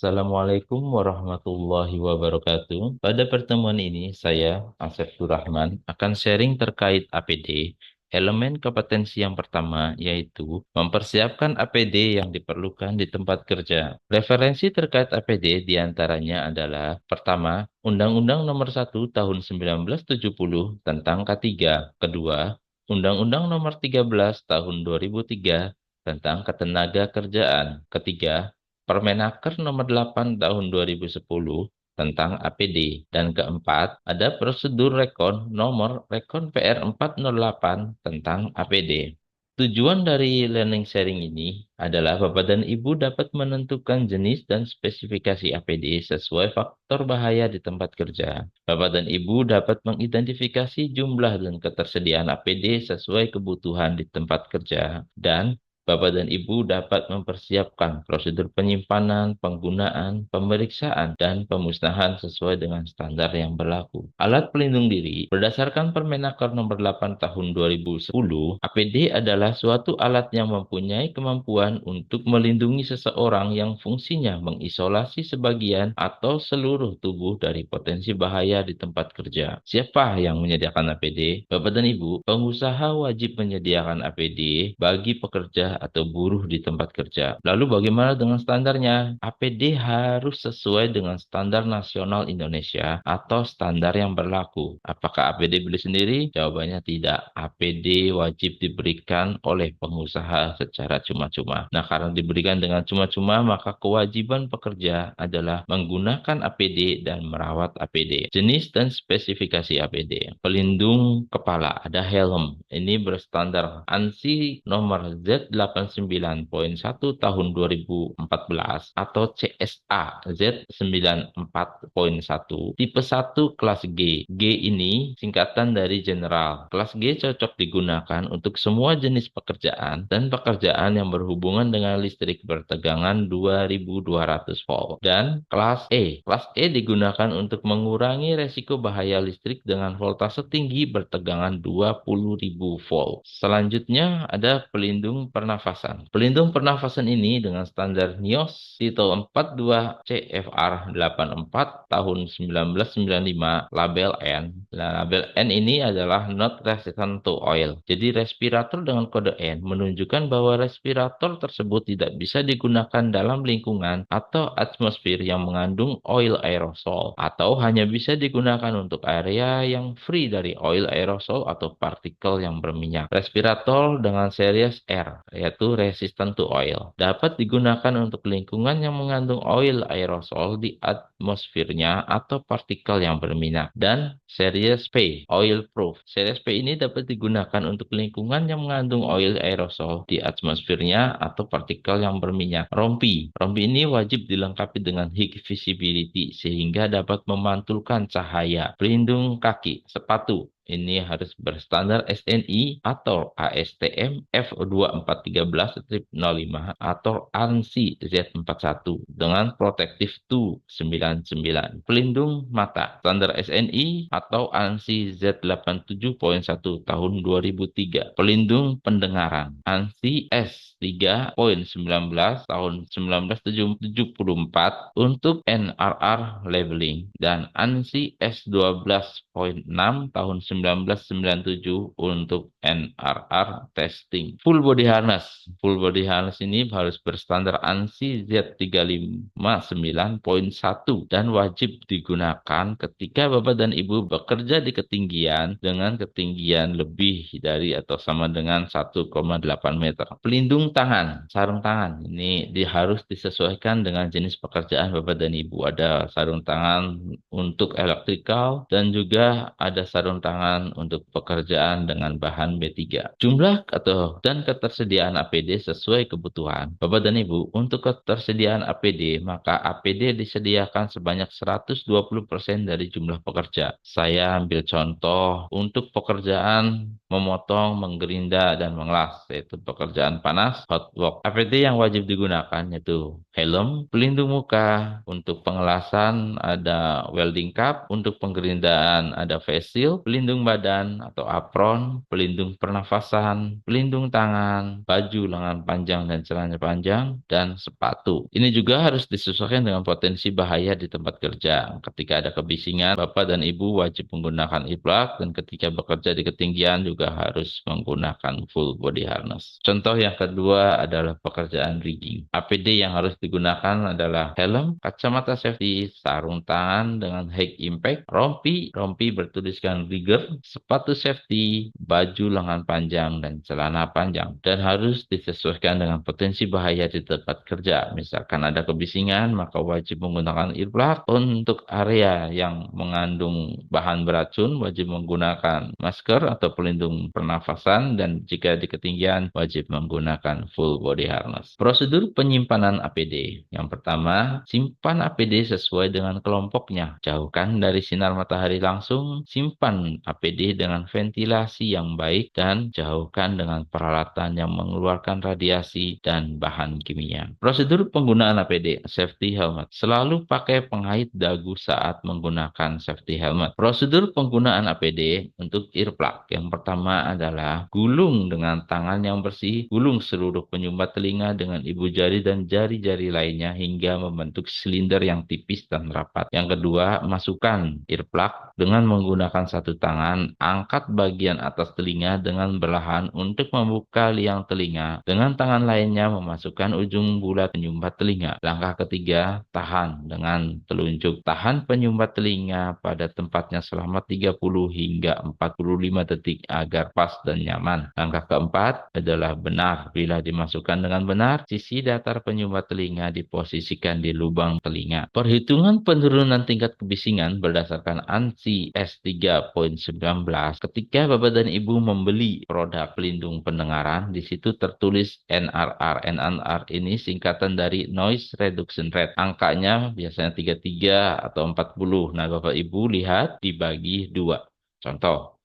Assalamualaikum warahmatullahi wabarakatuh. Pada pertemuan ini, saya, Asep Surahman, akan sharing terkait APD. Elemen kompetensi yang pertama yaitu mempersiapkan APD yang diperlukan di tempat kerja. Referensi terkait APD diantaranya adalah pertama, Undang-Undang Nomor 1 Tahun 1970 tentang K3. Kedua, Undang-Undang Nomor 13 Tahun 2003 tentang Ketenagakerjaan. Ketiga, Permenaker Nomor 8 Tahun 2010 tentang APD. Dan keempat, ada prosedur Rekon Nomor Rekon PR 408 tentang APD. Tujuan dari learning sharing ini adalah Bapak dan Ibu dapat menentukan jenis dan spesifikasi APD sesuai faktor bahaya di tempat kerja. Bapak dan Ibu dapat mengidentifikasi jumlah dan ketersediaan APD sesuai kebutuhan di tempat kerja. Dan Bapak dan Ibu dapat mempersiapkan prosedur penyimpanan, penggunaan, pemeriksaan, dan pemusnahan sesuai dengan standar yang berlaku. Alat pelindung diri, berdasarkan Permenaker Nomor 8 Tahun 2010, APD adalah suatu alat yang mempunyai kemampuan untuk melindungi seseorang yang fungsinya mengisolasi sebagian atau seluruh tubuh dari potensi bahaya di tempat kerja. Siapa yang menyediakan APD? Bapak dan Ibu, pengusaha wajib menyediakan APD bagi pekerja atau buruh di tempat kerja. Lalu bagaimana dengan standarnya? APD harus sesuai dengan standar nasional Indonesia atau standar yang berlaku. Apakah APD beli sendiri? Jawabannya tidak. APD wajib diberikan oleh pengusaha secara cuma-cuma. Nah, karena diberikan dengan cuma-cuma, maka kewajiban pekerja adalah menggunakan APD dan merawat APD. Jenis dan spesifikasi APD. Pelindung kepala, ada helm. Ini berstandar ANSI nomor Z89.1 tahun 2014 atau CSA Z94.1 tipe 1 kelas G. G ini singkatan dari general. Kelas G cocok digunakan untuk semua jenis pekerjaan dan pekerjaan yang berhubungan dengan listrik bertegangan 2200 volt. Dan kelas E. Kelas E digunakan untuk mengurangi resiko bahaya listrik dengan voltase tinggi bertegangan 20.000 volt. Selanjutnya ada pelindung pernafasan. Pelindung pernafasan ini dengan standar NIOS Titel 42 CFR 84 tahun 1995 label N. Nah, label N ini adalah not resistant to oil. Jadi respirator dengan kode N menunjukkan bahwa respirator tersebut tidak bisa digunakan dalam lingkungan atau atmosfer yang mengandung oil aerosol atau hanya bisa digunakan untuk area yang free dari oil aerosol atau partikel yang berminyak. Respirator dengan series R, yaitu resistant to oil, dapat digunakan untuk lingkungan yang mengandung oil aerosol di atmosfernya atau partikel yang berminyak. Dan series P, oil proof. Series P ini dapat digunakan untuk lingkungan yang mengandung oil aerosol di atmosfernya atau partikel yang berminyak. Rompi. Rompi ini wajib dilengkapi dengan high visibility sehingga dapat memantulkan cahaya. Pelindung kaki, sepatu. Ini harus berstandar SNI atau ASTM F2413-05 atau ANSI Z41 dengan Protective 299. Pelindung mata, standar SNI atau ANSI Z87.1 tahun 2003. Pelindung pendengaran, ANSI S3.19 tahun 1974 untuk NRR labeling dan ANSI S12.6 tahun 1997 untuk NRR testing. Full body harness. Full body harness ini harus berstandar ANSI Z359.1 dan wajib digunakan ketika Bapak dan Ibu bekerja di ketinggian dengan ketinggian lebih dari atau sama dengan 1,8 meter. Pelindung tangan, sarung tangan. Ini harus disesuaikan dengan jenis pekerjaan Bapak dan Ibu. Ada sarung tangan untuk elektrikal dan juga ada sarung tangan untuk pekerjaan dengan bahan B3. Jumlah dan ketersediaan APD sesuai kebutuhan. Bapak dan Ibu, untuk ketersediaan APD, maka APD disediakan sebanyak 120% dari jumlah pekerja. Saya ambil contoh untuk pekerjaan memotong, menggerinda, dan mengelas, yaitu pekerjaan panas. hot work. APD yang wajib digunakan yaitu helm, pelindung muka, untuk pengelasan ada welding cap, untuk pengerindaan ada face shield, pelindung badan atau apron, pelindung pernafasan, pelindung tangan, baju lengan panjang dan celana panjang, dan sepatu. Ini juga harus disesuaikan dengan potensi bahaya di tempat kerja. Ketika ada kebisingan, Bapak dan Ibu wajib menggunakan earplug, dan ketika bekerja di ketinggian juga harus menggunakan full body harness. Contoh yang kedua adalah pekerjaan rigging. APD yang harus digunakan adalah helm, kacamata safety, sarung tangan dengan high impact, rompi bertuliskan rigger, sepatu safety, baju lengan panjang, dan celana panjang. Dan harus disesuaikan dengan potensi bahaya di tempat kerja. Misalkan ada kebisingan, maka wajib menggunakan earplug. Untuk area yang mengandung bahan beracun, wajib menggunakan masker atau pelindung pernafasan, dan jika di ketinggian, wajib menggunakan full body harness. Prosedur penyimpanan APD. Yang pertama, simpan APD sesuai dengan kelompoknya. Jauhkan dari sinar matahari langsung, simpan APD dengan ventilasi yang baik, dan jauhkan dengan peralatan yang mengeluarkan radiasi dan bahan kimia. Prosedur penggunaan APD, safety helmet. Selalu pakai pengait dagu saat menggunakan safety helmet. Prosedur penggunaan APD untuk earplug. Yang pertama adalah gulung dengan tangan yang bersih, gulung seluruh penyumbat telinga dengan ibu jari dan jari-jari lainnya hingga membentuk silinder yang tipis dan rapat. Yang kedua, masukkan earplug dengan menggunakan satu tangan, angkat bagian atas telinga dengan perlahan untuk membuka liang telinga. Dengan tangan lainnya memasukkan ujung bulat penyumbat telinga. Langkah ketiga, tahan dengan telunjuk. Tahan penyumbat telinga pada tempatnya selama 30 hingga 45 detik agar pas dan nyaman. Langkah keempat adalah benar. Bila dimasukkan dengan benar, sisi datar penyumbat telinga diposisikan di lubang telinga. Perhitungan penurunan tingkat kebisingan berdasarkan ANSI S3.19. Ketika Bapak dan Ibu membeli produk pelindung pendengaran, di situ tertulis NRR. NRR ini singkatan dari Noise Reduction Rate. Angkanya biasanya 33 atau 40. Nah, Bapak Ibu lihat dibagi 2. Contoh,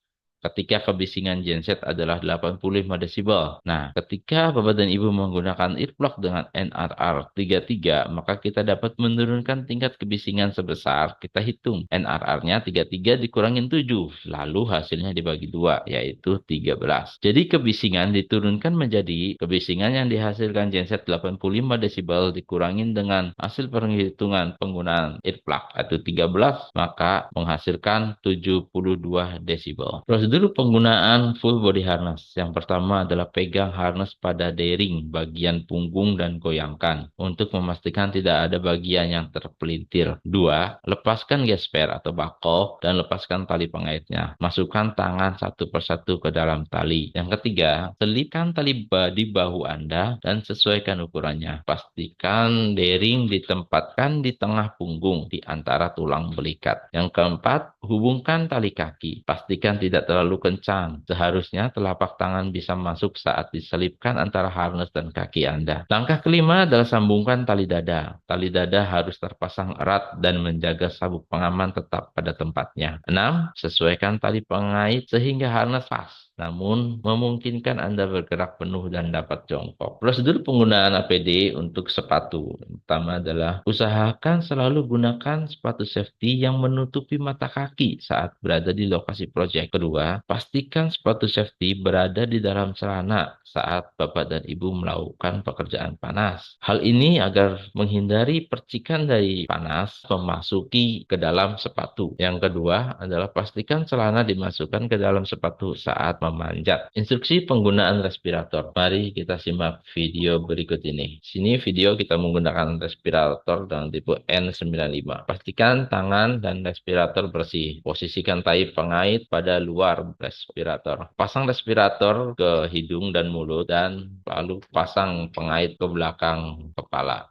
ketika kebisingan genset adalah 85 desibel. Nah, ketika Bapak dan Ibu menggunakan earplug dengan NRR 33, maka kita dapat menurunkan tingkat kebisingan sebesar, kita hitung NRR-nya 33 dikurangin 7, lalu hasilnya dibagi 2, yaitu 13. Jadi kebisingan diturunkan menjadi kebisingan yang dihasilkan genset 85 desibel dikurangin dengan hasil perhitungan penggunaan earplug, atau 13, maka menghasilkan 72 desibel. Prosedur penggunaan full body harness. Yang pertama adalah pegang harness pada D-ring bagian punggung dan goyangkan untuk memastikan tidak ada bagian yang terpelintir. 2. Lepaskan gesper atau bakov dan lepaskan tali pengaitnya. Masukkan tangan satu persatu ke dalam tali. Yang ketiga, selipkan tali di bahu Anda dan sesuaikan ukurannya. Pastikan D-ring ditempatkan di tengah punggung di antara tulang belikat. Yang keempat, hubungkan tali kaki. Pastikan tidak terlalu kencang. Seharusnya telapak tangan bisa masuk saat diselipkan antara harness dan kaki Anda. Langkah kelima adalah sambungkan tali dada. Tali dada harus terpasang erat dan menjaga sabuk pengaman tetap pada tempatnya. 6. Sesuaikan tali pengait sehingga harness pas, namun memungkinkan Anda bergerak penuh dan dapat jongkok. Prosedur penggunaan APD untuk sepatu. Pertama adalah usahakan selalu gunakan sepatu safety yang menutupi mata kaki saat berada di lokasi proyek. Kedua, pastikan sepatu safety berada di dalam celana saat Bapak dan Ibu melakukan pekerjaan panas. Hal ini agar menghindari percikan dari panas memasuki ke dalam sepatu. Yang kedua adalah pastikan celana dimasukkan ke dalam sepatu saat memanjat. Instruksi penggunaan respirator. Mari kita simak video berikut ini. Sini video kita menggunakan respirator dengan tipe N95. Pastikan tangan dan respirator bersih. Posisikan tai pengait pada luar respirator. Pasang respirator ke hidung dan mulut, dan lalu pasang pengait ke belakang kepala.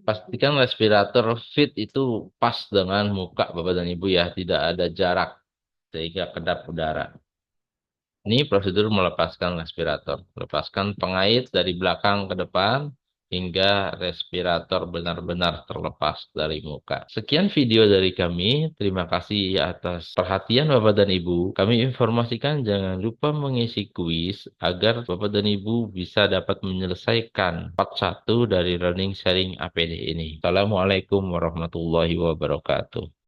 Pastikan respirator fit itu pas dengan muka Bapak dan Ibu ya, tidak ada jarak sehingga kedap udara. Ini prosedur melepaskan respirator. Lepaskan pengait dari belakang ke depan, hingga respirator benar-benar terlepas dari muka. Sekian video dari kami. Terima kasih atas perhatian Bapak dan Ibu. Kami informasikan jangan lupa mengisi kuis agar Bapak dan Ibu bisa dapat menyelesaikan part 1 dari learning sharing APD ini. Assalamualaikum warahmatullahi wabarakatuh.